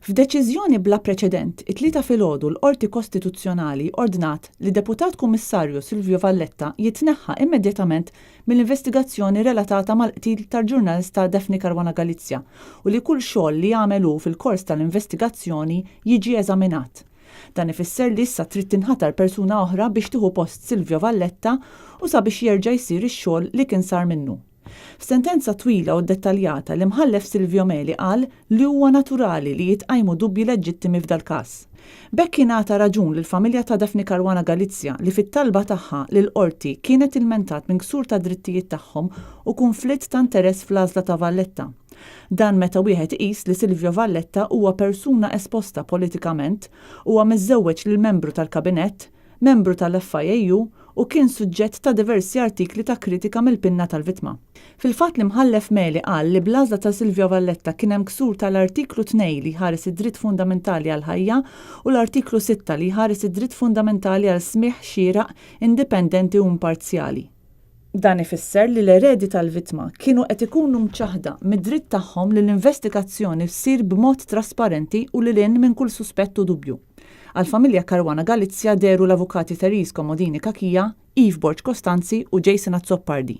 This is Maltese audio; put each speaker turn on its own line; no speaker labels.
F'deċiżjoni bla preċedent, it-tlieta filgħodu l-Qorti Kostituzzjonali ordnat li Deputat Kummissarju Silvio Valletta jitneħħa immedjatament mill-investigazzjoni relatata mal-qtil tal-ġurnalista Daphne Caruana Galizia u li kull xogħol li jagħmel fil-kors tal-investigazzjoni jiġi eżaminat. Dan ifisser li issa trid tinħatar persuna oħra biex tieħu post Silvio Valletta u sabiex jerġa' jsir ix-xogħol li kien sar minnu. F'sentenza twila u dettaljata l-imħallef Silvio Meli qal li huwa naturali li jitqajmu dubji leġittimi f'dal każ. Bekk ingħata raġun lill-familja ta' Daphne Caruana Galizia li fit-talba tagħha lil qorti kienet ilmentat minn ksur ta' drittijiet tagħhom u konflitt ta' interess fl-għażla ta' Valletta. Dan meta wieħed iqis li Silvio Valletta huwa persuna esposta politikament, huwa miżżewweġ lil membru tal-kabinett, membru tal-FIAU u kien suġġett ta' diversi artikli ta' kritika mill-pinna tal-vittma. Fil-fatt l-imħallef Meli qal li bl-għażla ta' Silvio Valletta kien hemm ksur tal-artiklu 2 li ħares id-dritt fundamentali għal ħajja u l-artiklu 6 li ħares id-dritt fundamentali għal smigħ xieraq, indipendenti u imparzjali. Dan ifisser li l-eredi tal-vittma kienu qed ikunu mċaħda mid-dritt tagħhom li l-investigazzjoni ssir b'mod trasparenti u lil hinn minn kull suspett u dubju. Għal-familja Caruana Galizia deru l-avukati Therese Comodini Kakija, Yves Borg Costanzi u Jason Azzoppardi.